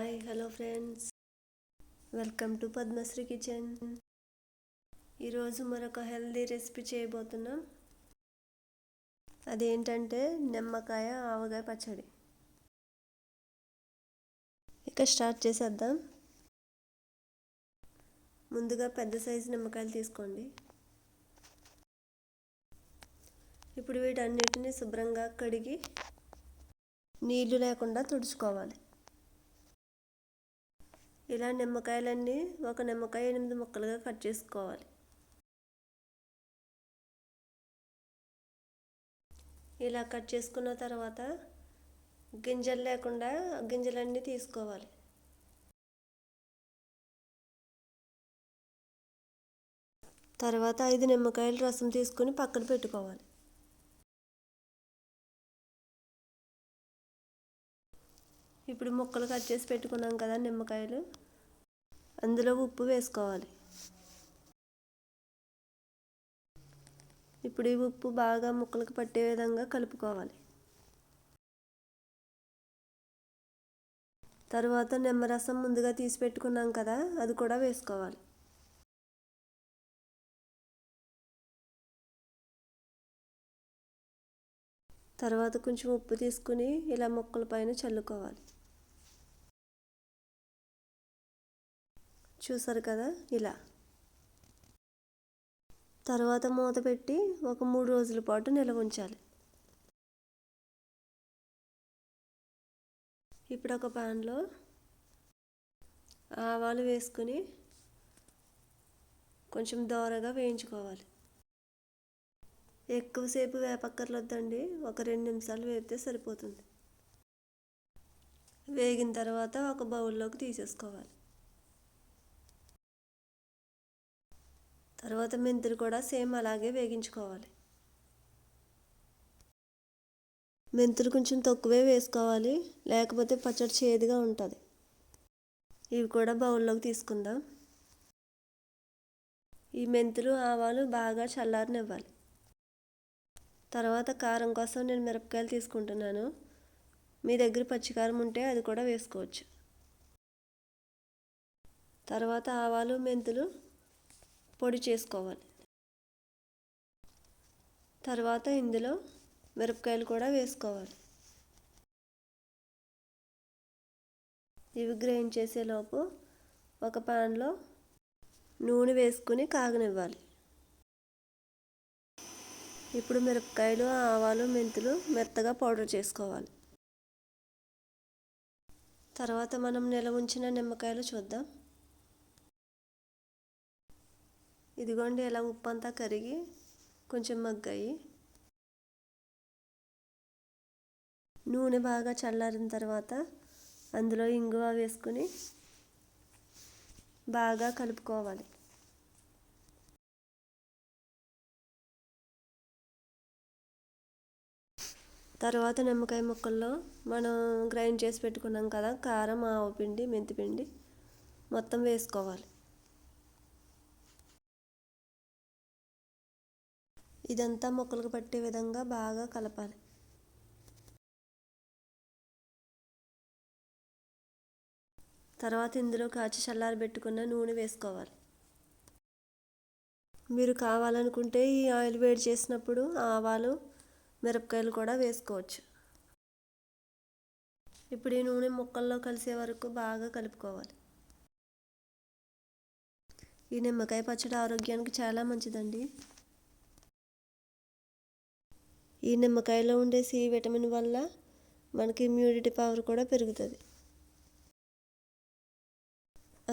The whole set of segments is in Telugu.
Hi hello friends, welcome to Padmasri kitchen. ఈరోజు మరొక హెల్దీ రెసిపీ చేయబోతున్నాం. అదేంటంటే నిమ్మకాయ ఆవకాయ పచ్చడి. ఇక స్టార్ట్ చేసేద్దాం. ముందుగా పెద్ద సైజు నిమ్మకాయలు తీసుకోండి. ఇప్పుడు వీటన్నిటిని శుభ్రంగా కడిగి నీళ్లు లేకుండా తుడుచుకోవాలి. ఇలా నిమ్మకాయలన్నీ ఒక నిమ్మకాయ 8 ముక్కలుగా కట్ చేసుకోవాలి. ఇలా కట్ చేసుకున్న తర్వాత గింజలు లేకుండా గింజలన్నీ తీసుకోవాలి. తర్వాత 5 నిమ్మకాయలు రసం తీసుకుని పక్కన పెట్టుకోవాలి. ఇప్పుడు ముక్కలు కట్ చేసి పెట్టుకున్నాం కదా నిమ్మకాయలు, అందులో ఉప్పు వేసుకోవాలి. ఇప్పుడు ఈ ఉప్పు బాగా ముక్కలకు పట్టే విధంగా కలుపుకోవాలి. తర్వాత నిమ్మరసం ముందుగా తీసి పెట్టుకున్నాం కదా, అది కూడా వేసుకోవాలి. తర్వాత కొంచెం ఉప్పు తీసుకుని ఇలా ముక్కల పైన చల్లుకోవాలి. చూసారు కదా ఇలా. తర్వాత మూత పెట్టి ఒక 3 రోజుల పాటు నిల్వ ఉంచాలి. ఇప్పుడు ఒక ప్యాన్లో ఆవాలు వేసుకుని కొంచెం దోరగా వేయించుకోవాలి. ఎక్కువసేపు వేపక్కర్లొద్దండి, ఒక 2 నిమిషాలు వేపితే సరిపోతుంది. వేగిన తర్వాత ఒక బౌల్లోకి తీసేసుకోవాలి. తర్వాత మెంతులు కూడా సేమ్ అలాగే వేగించుకోవాలి. మెంతులు కొంచెం తక్కువే వేసుకోవాలి, లేకపోతే పచ్చడి చేదుగా ఉంటుంది. ఇవి కూడా బౌల్లోకి తీసుకుందాం. ఈ మెంతులు ఆవాలు బాగా చల్లారనివ్వాలి. తర్వాత కారం కోసం నేను మిరపకాయలు తీసుకుంటున్నాను. మీ దగ్గర పచ్చికారం ఉంటే అది కూడా వేసుకోవచ్చు. తర్వాత ఆవాలు మెంతులు పొడి చేసుకోవాలి. తర్వాత ఇందులో మిరపకాయలు కూడా వేసుకోవాలి. ఇవి గ్రైండ్ చేసేలోపు ఒక ప్యాన్లో నూనె వేసుకుని కాగనివ్వాలి. ఇప్పుడు మిరపకాయలు ఆవాలు మెంతులు మెత్తగా పౌడర్ చేసుకోవాలి. తర్వాత మనం నిల్వ ఉంచిన నిమ్మకాయలు చూద్దాం. ఇదిగోండి, ఇలా ఉప్పు అంతా కరిగి కొంచెం మగ్గాయి. నూనె బాగా చల్లారిన తర్వాత అందులో ఇంగువ వేసుకుని బాగా కలుపుకోవాలి. తర్వాత నిమ్మకాయ ముక్కల్లో మనం గ్రైండ్ చేసి పెట్టుకున్నాం కదా కారం, ఆవపిండి, మెంతిపిండి మొత్తం వేసుకోవాలి. ఇదంతా ముక్కలకు పట్టే విధంగా బాగా కలపాలి. తర్వాత ఇందులో కాచి చల్లారబెట్టుకున్న నూనె వేసుకోవాలి. మీరు కావాలనుకుంటే ఈ ఆయిల్ వేడి చేసినప్పుడు ఆవాలు మిరపకాయలు కూడా వేసుకోవచ్చు. ఇప్పుడు ఈ నూనె ముక్కల్లో కలిసే వరకు బాగా కలుపుకోవాలి. ఈ నిమ్మకాయ పచ్చడి ఆరోగ్యానికి చాలా మంచిదండి. ఈ నిమ్మకాయలో ఉండే సి విటమిన్ వల్ల మనకి ఇమ్యూనిటీ పవర్ కూడా పెరుగుతుంది.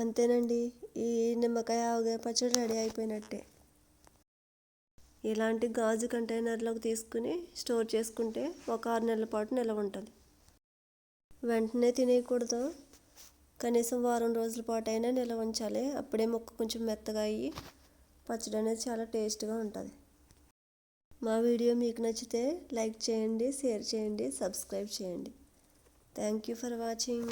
అంతేనండి, ఈ నిమ్మకాయ ఆవకాయ పచ్చడి రెడీ అయిపోయినట్టే. ఇలాంటి గాజు కంటైనర్లోకి తీసుకుని స్టోర్ చేసుకుంటే ఒక 6 నెలల పాటు నిల్వ ఉంటుంది. వెంటనే తినేయకూడదు, కనీసం వారం రోజుల పాటు అయినా నిల్వ ఉంచాలి. అప్పుడే ముక్క కొంచెం మెత్తగా అయ్యి పచ్చడి అనేది చాలా టేస్ట్గా ఉంటుంది. మా వీడియో మీకు నచ్చితే లైక్ చేయండి, షేర్ చేయండి, సబ్స్క్రైబ్ చేయండి. Thank you for watching.